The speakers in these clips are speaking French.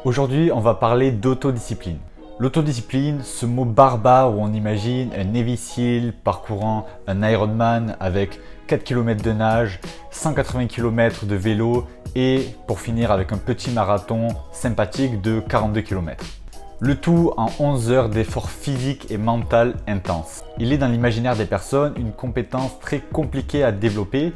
Aujourd'hui, on va parler d'autodiscipline. L'autodiscipline, ce mot barbare où on imagine un Navy SEAL parcourant un Ironman avec 4 km de nage, 180 km de vélo et pour finir avec un petit marathon sympathique de 42 km. Le tout en 11 heures d'effort physique et mental intense. Il est dans l'imaginaire des personnes une compétence très compliquée à développer,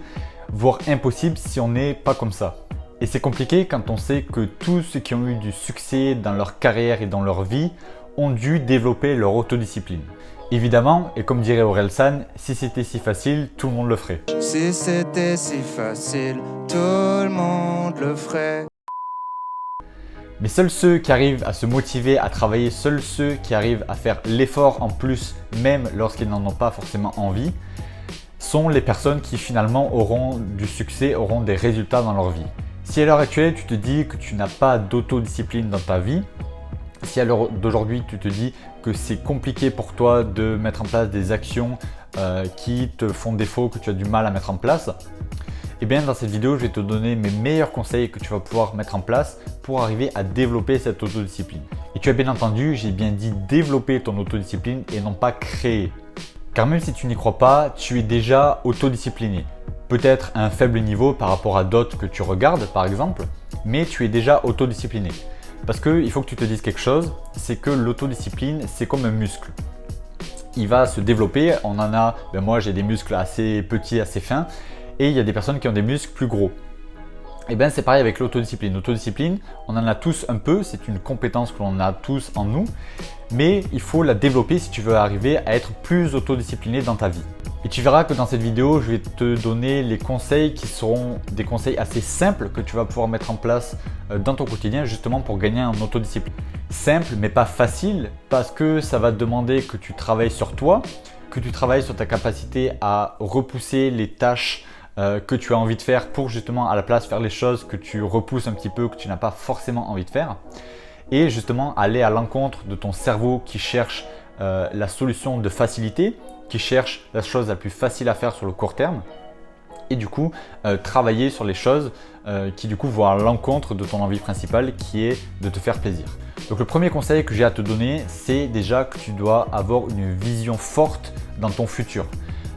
voire impossible si on n'est pas comme ça. Et c'est compliqué quand on sait que tous ceux qui ont eu du succès dans leur carrière et dans leur vie ont dû développer leur autodiscipline. Évidemment, et comme dirait Orelsan, si c'était si facile, tout le monde le ferait. Si c'était si facile, tout le monde le ferait. Mais seuls ceux qui arrivent à se motiver à travailler, seuls ceux qui arrivent à faire l'effort en plus, même lorsqu'ils n'en ont pas forcément envie, sont les personnes qui finalement auront du succès, auront des résultats dans leur vie. Si à l'heure actuelle, tu te dis que tu n'as pas d'autodiscipline dans ta vie, si à l'heure d'aujourd'hui, tu te dis que c'est compliqué pour toi de mettre en place des actions qui te font défaut, que tu as du mal à mettre en place, eh bien dans cette vidéo, je vais te donner mes meilleurs conseils que tu vas pouvoir mettre en place pour arriver à développer cette autodiscipline. Et tu as bien entendu, j'ai bien dit développer ton autodiscipline et non pas créer. Car même si tu n'y crois pas, tu es déjà autodiscipliné. Peut-être à un faible niveau par rapport à d'autres que tu regardes par exemple, mais tu es déjà autodiscipliné. Parce qu'il faut que tu te dises quelque chose, c'est que l'autodiscipline, c'est comme un muscle. Il va se développer, on en a, moi j'ai des muscles assez petits, assez fins, et il y a des personnes qui ont des muscles plus gros. Et bien c'est pareil avec l'autodiscipline. L'autodiscipline, on en a tous un peu, c'est une compétence que l'on a tous en nous, mais il faut la développer si tu veux arriver à être plus autodiscipliné dans ta vie. Et tu verras que dans cette vidéo, je vais te donner les conseils qui seront des conseils assez simples que tu vas pouvoir mettre en place dans ton quotidien justement pour gagner en autodiscipline. Simple mais pas facile parce que ça va te demander que tu travailles sur toi, que tu travailles sur ta capacité à repousser les tâches que tu as envie de faire pour justement à la place faire les choses que tu repousses un petit peu, que tu n'as pas forcément envie de faire. Et justement aller à l'encontre de ton cerveau qui cherche la solution de facilité, qui cherche la chose la plus facile à faire sur le court terme et du coup travailler sur les choses qui du coup vont à l'encontre de ton envie principale qui est de te faire plaisir. Donc le premier conseil que j'ai à te donner, c'est déjà que tu dois avoir une vision forte dans ton futur.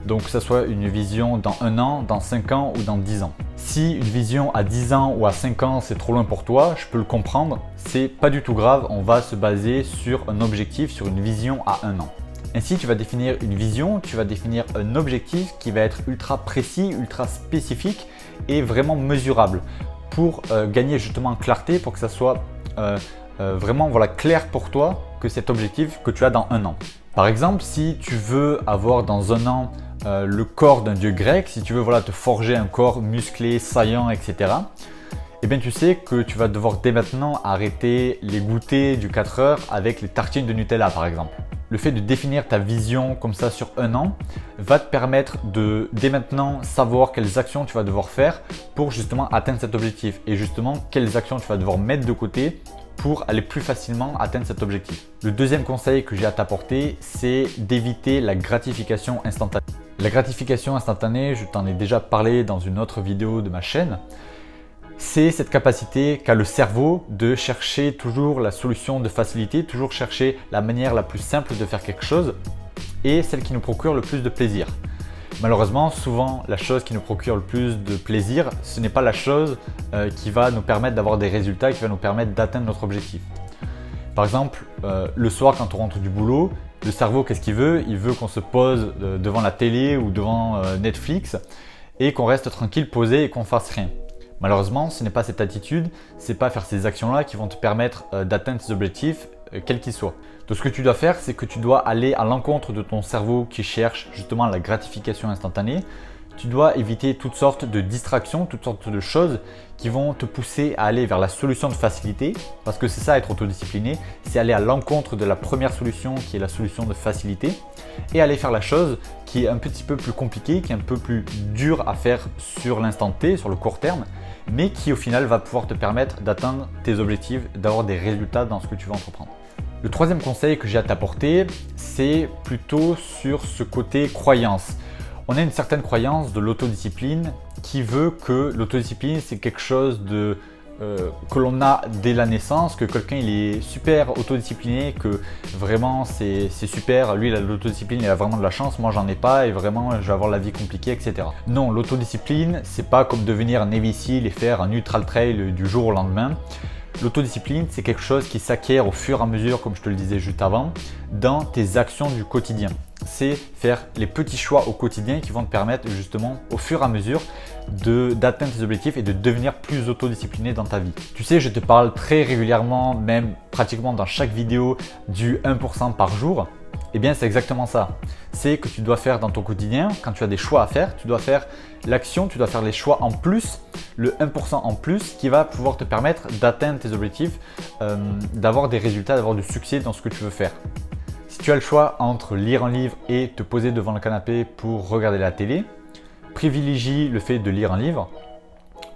Donc que ce soit une vision dans 1 an, dans 5 ans ou dans 10 ans. Si une vision à 10 ans ou à 5 ans c'est trop loin pour toi, je peux le comprendre, c'est pas du tout grave, on va se baser sur un objectif, sur une vision à 1 an. Ainsi, tu vas définir une vision, tu vas définir un objectif qui va être ultra précis, ultra spécifique et vraiment mesurable pour gagner justement en clarté, pour que ça soit vraiment clair pour toi que cet objectif que tu as dans 1 an. Par exemple, si tu veux avoir dans 1 an le corps d'un dieu grec, si tu veux te forger un corps musclé, saillant, etc. Eh bien tu sais que tu vas devoir dès maintenant arrêter les goûters du 4 heures avec les tartines de Nutella par exemple. Le fait de définir ta vision comme ça sur 1 an va te permettre de dès maintenant savoir quelles actions tu vas devoir faire pour justement atteindre cet objectif et justement quelles actions tu vas devoir mettre de côté pour aller plus facilement atteindre cet objectif. Le deuxième conseil que j'ai à t'apporter, c'est d'éviter la gratification instantanée. La gratification instantanée, je t'en ai déjà parlé dans une autre vidéo de ma chaîne, c'est cette capacité qu'a le cerveau de chercher toujours la solution de facilité, toujours chercher la manière la plus simple de faire quelque chose et celle qui nous procure le plus de plaisir. Malheureusement, souvent, la chose qui nous procure le plus de plaisir, ce n'est pas la chose qui va nous permettre d'avoir des résultats, qui va nous permettre d'atteindre notre objectif. Par exemple, le soir quand on rentre du boulot, le cerveau, qu'est-ce qu'il veut? Il veut qu'on se pose devant la télé ou devant Netflix et qu'on reste tranquille, posé et qu'on fasse rien. Malheureusement, ce n'est pas cette attitude, ce n'est pas faire ces actions-là qui vont te permettre d'atteindre tes objectifs, quels qu'ils soient. Donc ce que tu dois faire, c'est que tu dois aller à l'encontre de ton cerveau qui cherche justement la gratification instantanée. Tu dois éviter toutes sortes de distractions, toutes sortes de choses qui vont te pousser à aller vers la solution de facilité. Parce que c'est ça être autodiscipliné, c'est aller à l'encontre de la première solution qui est la solution de facilité et aller faire la chose qui est un petit peu plus compliquée, qui est un peu plus dure à faire sur l'instant T, sur le court terme, mais qui au final va pouvoir te permettre d'atteindre tes objectifs, d'avoir des résultats dans ce que tu vas entreprendre. Le troisième conseil que j'ai à t'apporter, c'est plutôt sur ce côté croyance. On a une certaine croyance de l'autodiscipline qui veut que l'autodiscipline c'est quelque chose de que l'on a dès la naissance, que quelqu'un il est super autodiscipliné, que vraiment c'est super, lui il a de l'autodiscipline, il a vraiment de la chance, moi j'en ai pas et vraiment je vais avoir la vie compliquée, etc. Non, l'autodiscipline c'est pas comme devenir un Navy Seal et faire un ultra trail du jour au lendemain. L'autodiscipline, c'est quelque chose qui s'acquiert au fur et à mesure, comme je te le disais juste avant, dans tes actions du quotidien. C'est faire les petits choix au quotidien qui vont te permettre justement au fur et à mesure d'atteindre tes objectifs et de devenir plus autodiscipliné dans ta vie. Tu sais, je te parle très régulièrement, même pratiquement dans chaque vidéo, du 1% par jour. Eh bien, c'est exactement ça. C'est que tu dois faire dans ton quotidien, quand tu as des choix à faire, tu dois faire l'action, tu dois faire les choix en plus, le 1% en plus qui va pouvoir te permettre d'atteindre tes objectifs, d'avoir des résultats, d'avoir du succès dans ce que tu veux faire. Si tu as le choix entre lire un livre et te poser devant le canapé pour regarder la télé, privilégie le fait de lire un livre.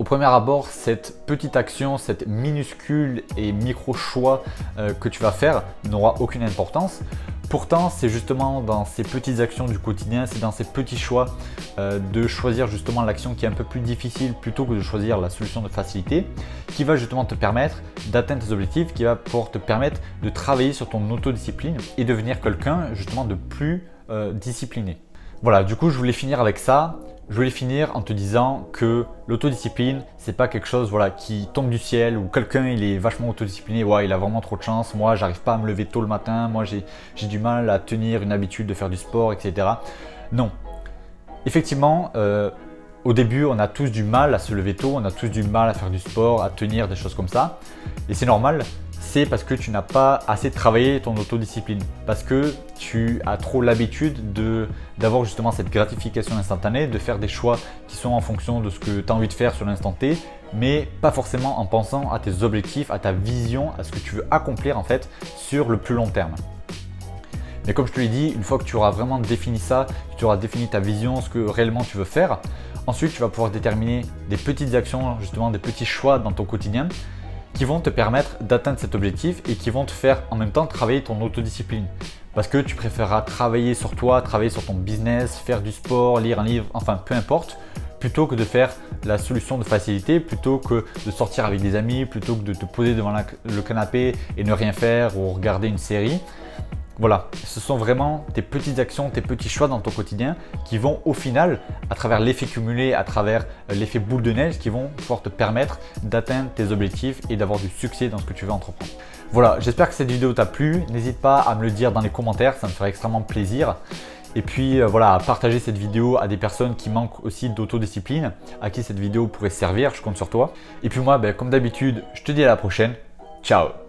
Au premier abord, cette petite action, cette minuscule et micro choix que tu vas faire n'aura aucune importance. Pourtant, c'est justement dans ces petites actions du quotidien, c'est dans ces petits choix de choisir justement l'action qui est un peu plus difficile plutôt que de choisir la solution de facilité qui va justement te permettre d'atteindre tes objectifs, qui va pouvoir te permettre de travailler sur ton autodiscipline et devenir quelqu'un justement de plus discipliné. Voilà, du coup, je voulais finir avec ça. Je voulais finir en te disant que l'autodiscipline, c'est pas quelque chose qui tombe du ciel ou quelqu'un il est vachement autodiscipliné, ouais, il a vraiment trop de chance, moi j'arrive pas à me lever tôt le matin, moi j'ai du mal à tenir une habitude de faire du sport, etc. Non. Effectivement, au début, on a tous du mal à se lever tôt, on a tous du mal à faire du sport, à tenir des choses comme ça. Et c'est normal. C'est parce que tu n'as pas assez travaillé ton autodiscipline, parce que tu as trop l'habitude d'avoir justement cette gratification instantanée, de faire des choix qui sont en fonction de ce que tu as envie de faire sur l'instant T, mais pas forcément en pensant à tes objectifs, à ta vision, à ce que tu veux accomplir en fait sur le plus long terme. Mais comme je te l'ai dit, une fois que tu auras vraiment défini ça, que tu auras défini ta vision, ce que réellement tu veux faire, ensuite tu vas pouvoir déterminer des petites actions, justement des petits choix dans ton quotidien qui vont te permettre d'atteindre cet objectif et qui vont te faire en même temps travailler ton autodiscipline. Parce que tu préféreras travailler sur toi, travailler sur ton business, faire du sport, lire un livre, enfin peu importe, plutôt que de faire la solution de facilité, plutôt que de sortir avec des amis, plutôt que de te poser devant le canapé et ne rien faire ou regarder une série. Voilà, ce sont vraiment tes petites actions, tes petits choix dans ton quotidien qui vont au final, à travers l'effet cumulé, à travers l'effet boule de neige, qui vont pouvoir te permettre d'atteindre tes objectifs et d'avoir du succès dans ce que tu veux entreprendre. Voilà, j'espère que cette vidéo t'a plu. N'hésite pas à me le dire dans les commentaires, ça me ferait extrêmement plaisir. Et puis voilà, à partager cette vidéo à des personnes qui manquent aussi d'autodiscipline, à qui cette vidéo pourrait servir, je compte sur toi. Et puis moi, comme d'habitude, je te dis à la prochaine. Ciao!